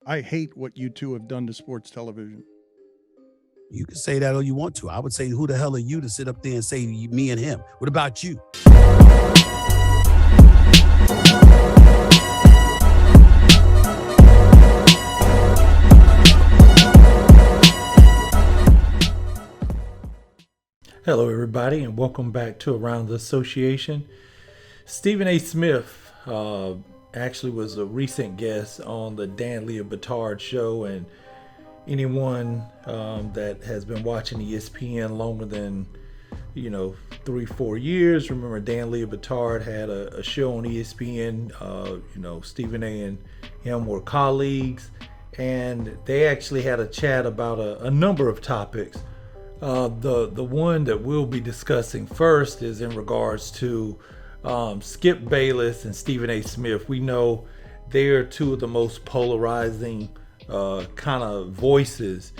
I hate what you two have done to sports television. You can say that all you want to. I would say, who the hell are you to sit up there and say me and him? What about you? Hello, everybody, and welcome back to Around the Association. Stephen A. Smith actually was a recent guest on the Batard show, and anyone that has been watching ESPN longer than 3-4 years, remember Batard had a show on ESPN. Stephen A. and him were colleagues, and they actually had a chat about a number of topics. The one that we'll be discussing first is in regards to Skip Bayless and Stephen A. Smith. We know they are two of the most polarizing kind of voices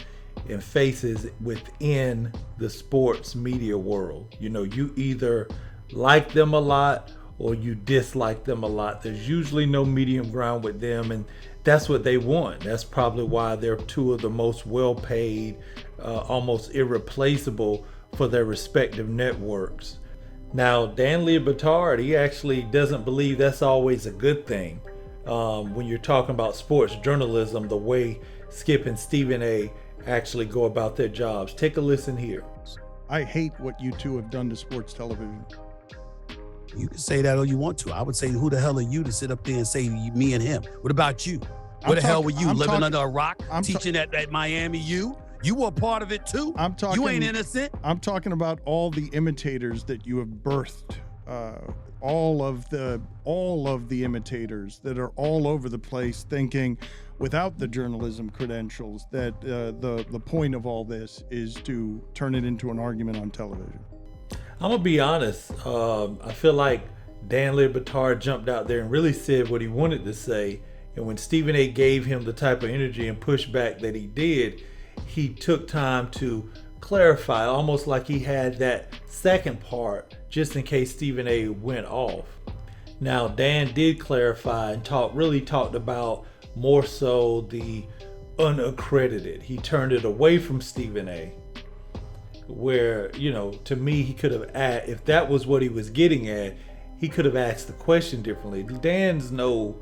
and faces within the sports media world. You either like them a lot or you dislike them a lot. There's usually no medium ground with them, and that's what they want. That's probably why they're two of the most well-paid, almost irreplaceable for their respective networks. Now, Batard, he actually doesn't believe that's always a good thing. When you're talking about sports journalism, the way Skip and Stephen A. actually go about their jobs. Take a listen here. I hate what you two have done to sports television. You can say that all you want to. I would say, who the hell are you to sit up there and say me and him? What about you? What the hell were you, living under a rock, teaching at Miami U? You were a part of it too. You ain't innocent. I'm talking about all the imitators that you have birthed. All of the imitators that are all over the place, thinking without the journalism credentials that the point of all this is to turn it into an argument on television. I'm gonna be honest. I feel like Batard jumped out there and really said what he wanted to say. And when Stephen A. gave him the type of energy and pushback that he did, he took time to clarify, almost like he had that second part just in case Stephen A. went off. Now, Dan did clarify and talked about more so the unaccredited. He turned it away from Stephen A., where, to me, he could have asked, if that was what he was getting at, he could have asked the question differently. Dan's no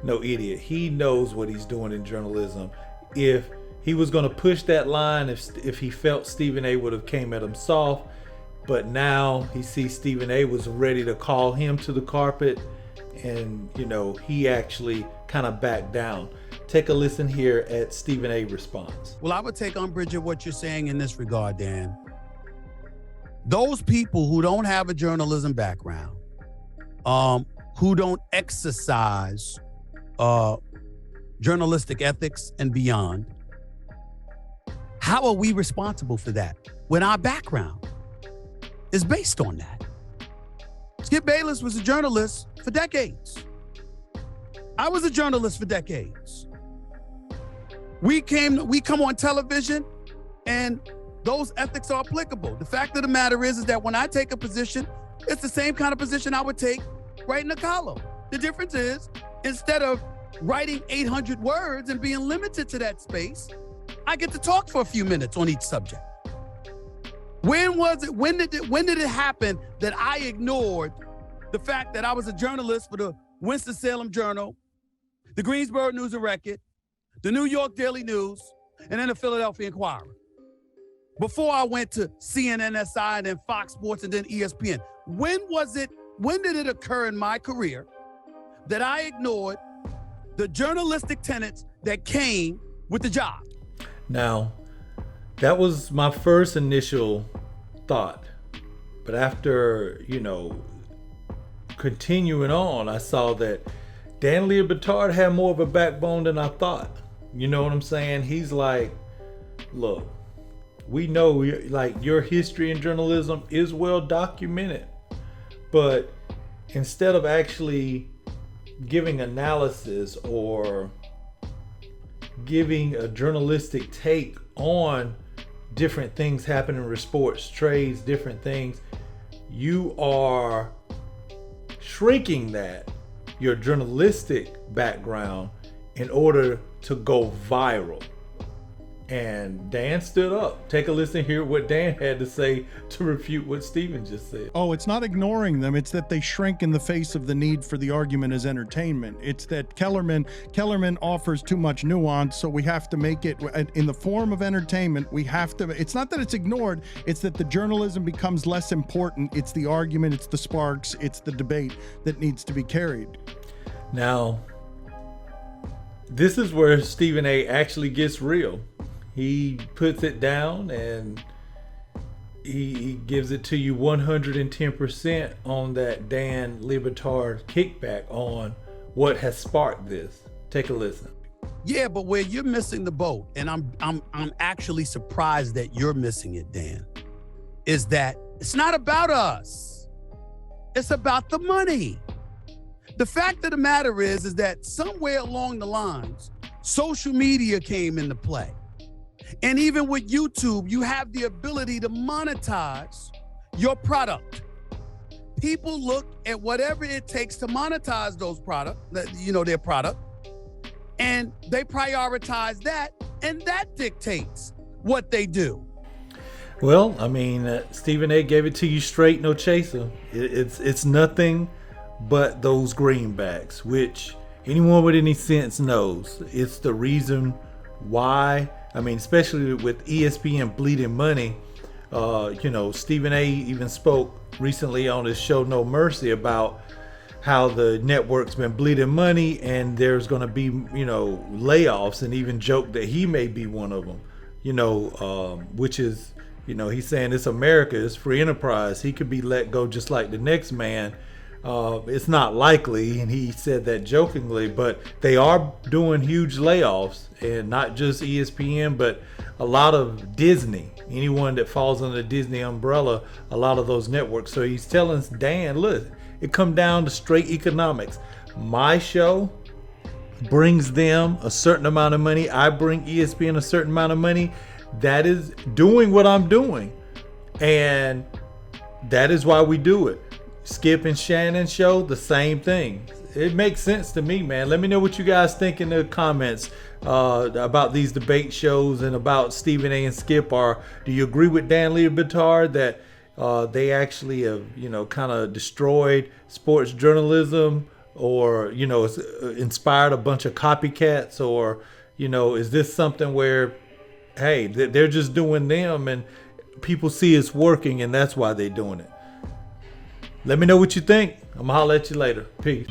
idiot. He knows what he's doing in journalism. If he was going to push that line, if he felt Stephen A. would have came at him soft, but now he sees Stephen A. was ready to call him to the carpet, and he actually kind of backed down. Take a listen here at Stephen A. response. Well, I would take umbrage at what you're saying in this regard, Dan. Those people who don't have a journalism background, who don't exercise journalistic ethics and beyond, how are we responsible for that when our background is based on that? Skip Bayless was a journalist for decades. I was a journalist for decades. We come on television and those ethics are applicable. The fact of the matter is that when I take a position, it's the same kind of position I would take writing a column. The difference is, instead of writing 800 words and being limited to that space, I get to talk for a few minutes on each subject. When did it happen that I ignored the fact that I was a journalist for the Winston-Salem Journal, the Greensboro News and Record, the New York Daily News, and then the Philadelphia Inquirer, before I went to CNN-SI and then Fox Sports and then ESPN? When did it occur in my career that I ignored the journalistic tenets that came with the job? Now, that was my first initial thought. But after, continuing on, I saw that Batard had more of a backbone than I thought. You know what I'm saying? He's like, look, we know like your history in journalism is well documented, but instead of actually giving analysis or giving a journalistic take on different things happening in sports, trades, different things, you are shrinking your journalistic background in order to go viral. And Dan stood up. Take a listen here what Dan had to say to refute what Steven just said. Oh, it's not ignoring them. It's that they shrink in the face of the need for the argument as entertainment. It's that Kellerman offers too much nuance, so we have to make it in the form of entertainment. We have to, it's not that it's ignored, it's that the journalism becomes less important. It's the argument, it's the sparks, it's the debate that needs to be carried. Now, this is where Stephen A actually gets real. He puts it down and he gives it to you 110% on that Dan Le Batard kickback on what has sparked this. Take a listen. Yeah, but where you're missing the boat, and I'm actually surprised that you're missing it, Dan, is that it's not about us. It's about the money. The fact of the matter is that somewhere along the lines, social media came into play. And even with YouTube, you have the ability to monetize your product. People look at whatever it takes to monetize those products, their product, and they prioritize that, and that dictates what they do. Well, I mean, Stephen A gave it to you straight, no chaser. It's nothing but those greenbacks, which anyone with any sense knows it's the reason why. I mean, especially with ESPN bleeding money, Stephen A even spoke recently on his show No Mercy about how the network's been bleeding money and there's going to be, layoffs, and even joked that he may be one of them, which is, he's saying it's America, it's free enterprise. He could be let go just like the next man. It's not likely, and he said that jokingly, but they are doing huge layoffs, and not just ESPN, but a lot of Disney, anyone that falls under the Disney umbrella, a lot of those networks. So he's telling Dan, look, it come down to straight economics. My show brings them a certain amount of money. I bring ESPN a certain amount of money. That is doing what I'm doing, and that is why we do it. Skip and Shannon show, the same thing. It makes sense to me, man. Let me know what you guys think in the comments about these debate shows and about Stephen A and Skip. Or do you agree with Dan Le Batard that they actually have, kind of destroyed sports journalism, or, inspired a bunch of copycats? Or, is this something where, hey, they're just doing them and people see it's working and that's why they're doing it? Let me know what you think. I'm gonna holler at you later. Peace.